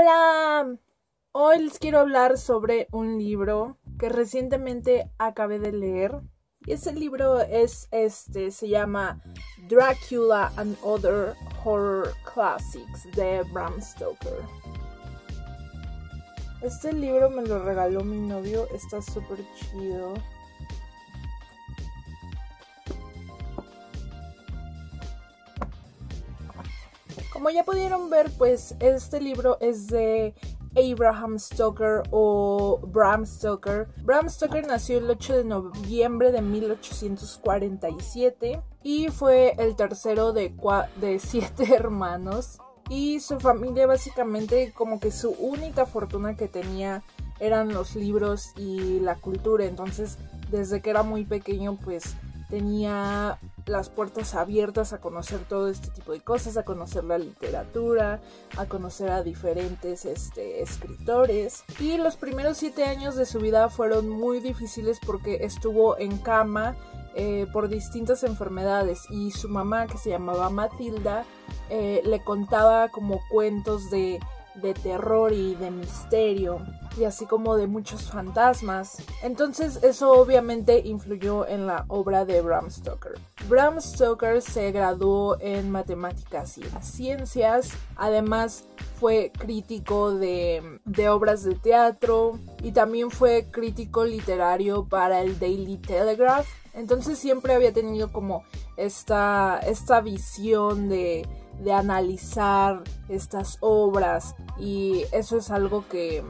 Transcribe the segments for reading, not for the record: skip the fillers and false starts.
Hola, hoy les quiero hablar sobre un libro que recientemente acabé de leer. Y ese libro se llama Dracula and Other Horror Classics de Bram Stoker. Este libro me lo regaló mi novio, está súper chido. Como ya pudieron ver, pues este libro es de Abraham Stoker o Bram Stoker. Bram Stoker nació el 8 de noviembre de 1847 y fue el tercero de 7 hermanos. Y su familia básicamente como que su única fortuna que tenía eran los libros y la cultura. Entonces desde que era muy pequeño pues tenía las puertas abiertas a conocer todo este tipo de cosas, a conocer la literatura, a conocer a diferentes escritores. Y los primeros 7 años de su vida fueron muy difíciles porque estuvo en cama por distintas enfermedades, y su mamá, que se llamaba Matilda, le contaba como cuentos de terror y de misterio, y así como de muchos fantasmas. Entonces eso obviamente influyó en la obra de Bram Stoker. Bram Stoker se graduó en matemáticas y en ciencias. Además fue crítico de obras de teatro y también fue crítico literario para el Daily Telegraph. Entonces siempre había tenido como esta visión de analizar estas obras, y eso es algo que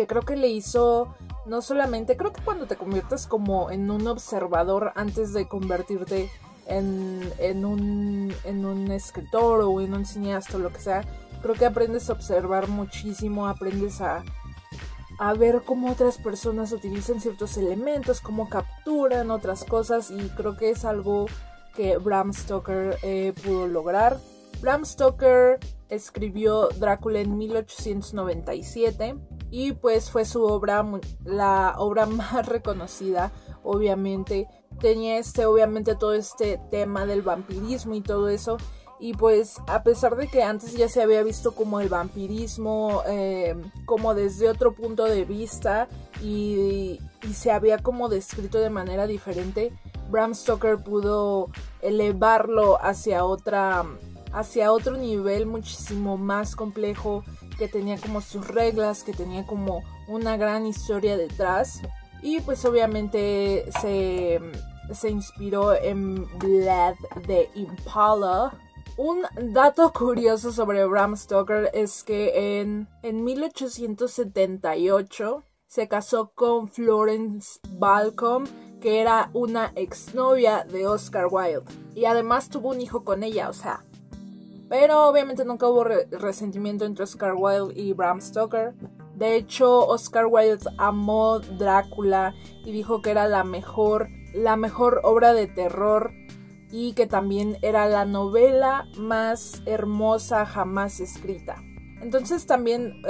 creo que le hizo, no solamente, creo que cuando te conviertes como en un observador antes de convertirte en un escritor o en un cineasta o lo que sea, creo que aprendes a observar muchísimo, aprendes a ver cómo otras personas utilizan ciertos elementos, cómo capturan otras cosas, y creo que es algo que Bram Stoker pudo lograr. Bram Stoker escribió Drácula en 1897 y pues fue su obra, la obra más reconocida. Obviamente tenía obviamente todo este tema del vampirismo y todo eso, y pues a pesar de que antes ya se había visto como el vampirismo como desde otro punto de vista y se había como descrito de manera diferente, Bram Stoker pudo elevarlo hacia otro nivel muchísimo más complejo, que tenía como sus reglas, que tenía como una gran historia detrás. Y pues obviamente se inspiró en Vlad the Impaler. Un dato curioso sobre Bram Stoker es que en 1878 se casó con Florence Balcom, que era una exnovia de Oscar Wilde, y además tuvo un hijo con ella, o sea. Pero obviamente nunca hubo resentimiento entre Oscar Wilde y Bram Stoker. De hecho, Oscar Wilde amó Drácula y dijo que era la mejor obra de terror, y que también era la novela más hermosa jamás escrita. Entonces también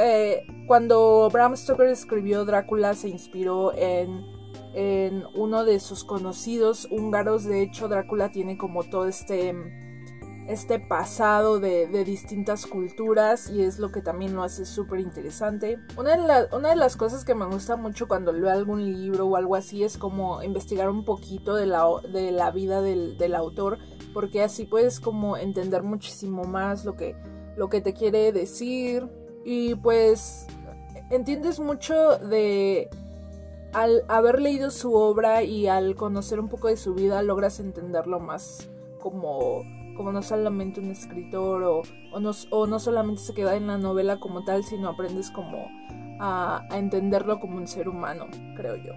cuando Bram Stoker escribió Drácula se inspiró en uno de sus conocidos húngaros. De hecho, Drácula tiene como todo este pasado de distintas culturas, y es lo que también lo hace súper interesante. Una de las cosas que me gusta mucho cuando leo algún libro o algo así es como investigar un poquito de la vida del autor, porque así puedes como entender muchísimo más lo que te quiere decir, y pues entiendes mucho al haber leído su obra, y al conocer un poco de su vida logras entenderlo más como no solamente un escritor, o no solamente se queda en la novela como tal, sino aprendes como a entenderlo como un ser humano, creo yo.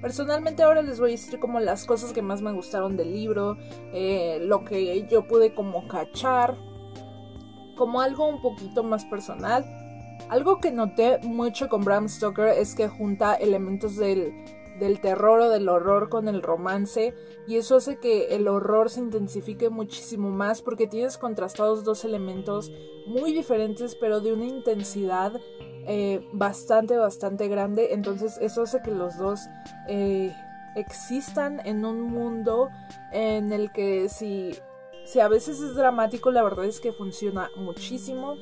Personalmente ahora les voy a decir como las cosas que más me gustaron del libro, lo que yo pude como cachar, como algo un poquito más personal. Algo que noté mucho con Bram Stoker es que junta elementos del terror o del horror con el romance, y eso hace que el horror se intensifique muchísimo más, porque tienes contrastados dos elementos muy diferentes pero de una intensidad bastante grande. Entonces eso hace que los dos existan en un mundo en el que si a veces es dramático, la verdad es que funciona muchísimo.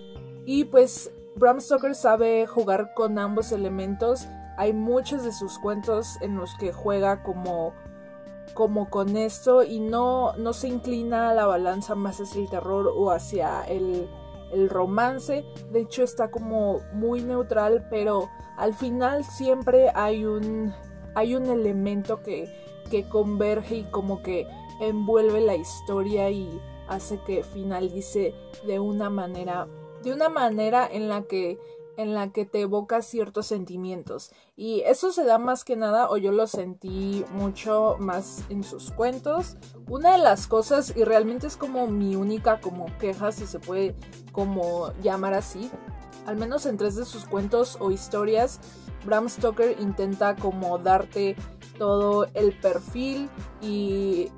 Y pues Bram Stoker sabe jugar con ambos elementos. Hay muchos de sus cuentos en los que juega como con esto y no se inclina la balanza más hacia el terror o hacia el romance. De hecho está como muy neutral, pero al final siempre hay un elemento que converge y como que envuelve la historia y hace que finalice de una manera en la que te evoca ciertos sentimientos. Y eso se da más que nada, o yo lo sentí mucho más en sus cuentos. Una de las cosas, y realmente es como mi única como queja, si se puede como llamar así, al menos en 3 de sus cuentos o historias, Bram Stoker intenta como darte todo el perfil y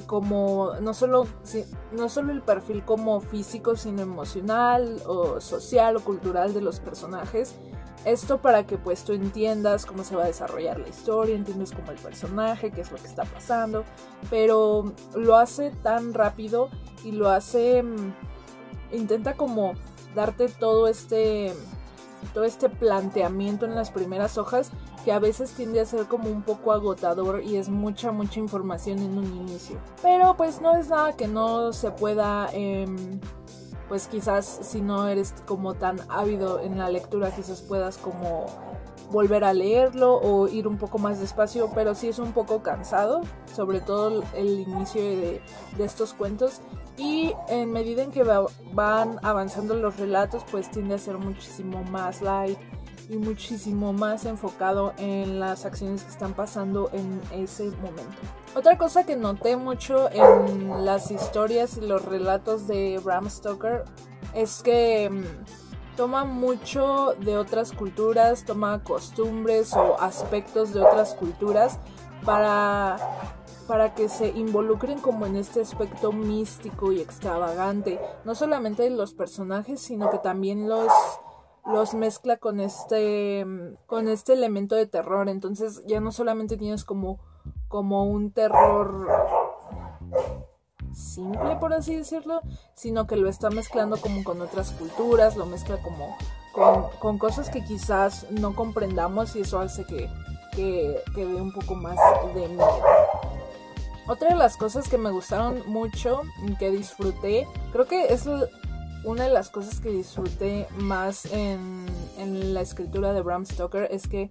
como no solo el perfil como físico, sino emocional o social o cultural de los personajes. Esto para que pues tú entiendas cómo se va a desarrollar la historia, entiendes como el personaje, qué es lo que está pasando, pero lo hace tan rápido y lo hace, intenta como darte todo este planteamiento en las primeras hojas, que a veces tiende a ser como un poco agotador y es mucha información en un inicio. Pero pues no es nada que no se pueda, pues quizás si no eres como tan ávido en la lectura, quizás puedas como volver a leerlo o ir un poco más despacio, pero sí es un poco cansado, sobre todo el inicio de estos cuentos. Y en medida en que van avanzando los relatos, pues tiende a ser muchísimo más light y muchísimo más enfocado en las acciones que están pasando en ese momento. Otra cosa que noté mucho en las historias y los relatos de Bram Stoker es que toma mucho de otras culturas, toma costumbres o aspectos de otras culturas para que se involucren como en este aspecto místico y extravagante, no solamente de los personajes, sino que también los mezcla con este elemento de terror. Entonces ya no solamente tienes como un terror simple, por así decirlo, sino que lo está mezclando como con otras culturas, lo mezcla como con cosas que quizás no comprendamos, y eso hace que dé un poco más de miedo. Otra de las cosas que me gustaron mucho y que disfruté, creo que es una de las cosas que disfruté más en la escritura de Bram Stoker, es que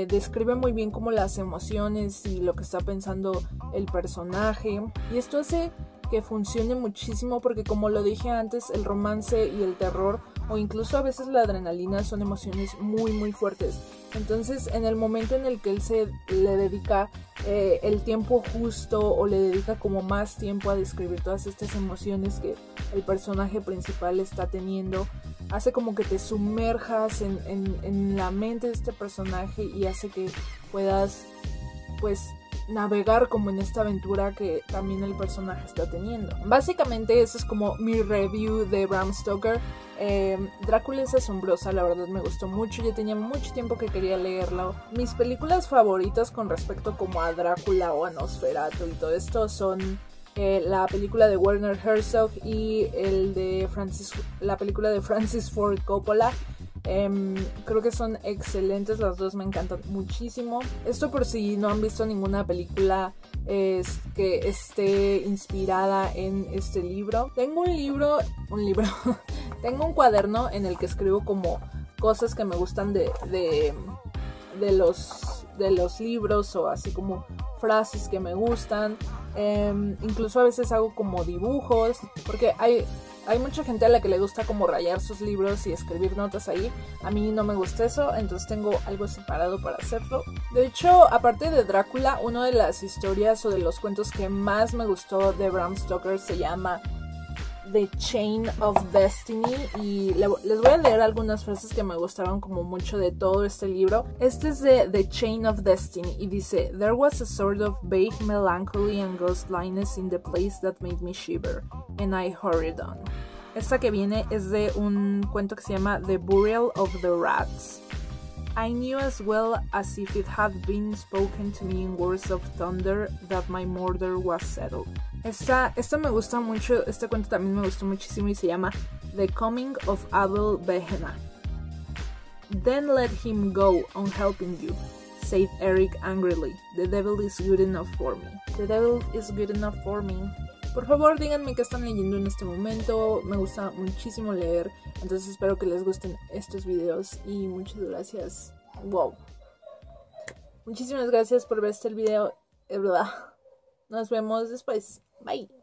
describe muy bien como las emociones y lo que está pensando el personaje, y esto hace que funcione muchísimo porque, como lo dije antes, el romance y el terror, o incluso a veces la adrenalina, son emociones muy fuertes. Entonces en el momento en el que él le dedica el tiempo justo, o le dedica como más tiempo a describir todas estas emociones que el personaje principal está teniendo, hace como que te sumerjas en la mente de este personaje y hace que puedas pues navegar como en esta aventura que también el personaje está teniendo. Básicamente eso es como mi review de Bram Stoker. Drácula es asombrosa, la verdad me gustó mucho, ya tenía mucho tiempo que quería leerlo. Mis películas favoritas con respecto como a Drácula o a Nosferatu y todo esto son la película de Werner Herzog y la película de Francis Ford Coppola. Creo que son excelentes, las dos me encantan muchísimo. Esto por si no han visto ninguna película que esté inspirada en este libro. Tengo tengo un cuaderno en el que escribo como cosas que me gustan de los libros, o así como frases que me gustan. Incluso a veces hago como dibujos, porque hay mucha gente a la que le gusta como rayar sus libros y escribir notas ahí. A mí no me gusta eso, entonces tengo algo separado para hacerlo. De hecho, aparte de Drácula, una de las historias o de los cuentos que más me gustó de Bram Stoker se llama The Chain of Destiny, y les voy a leer algunas frases que me gustaron como mucho de todo este libro. Este es de The Chain of Destiny y dice: "There was a sort of vague melancholy and ghostliness in the place that made me shiver, and I hurried on." Esta que viene es de un cuento que se llama The Burial of the Rats. "I knew as well as if it had been spoken to me in words of thunder that my murder was settled. Esta me gusta mucho, este cuento también me gustó muchísimo y se llama The Coming of Abel Behena. Then let him go on helping you, said Eric angrily. The devil is good enough for me. The devil is good enough for me. Por favor, díganme qué están leyendo en este momento. Me gusta muchísimo leer, entonces espero que les gusten estos videos y muchas gracias. Wow. Muchísimas gracias por ver este video. Es verdad. Nos vemos después. Bye.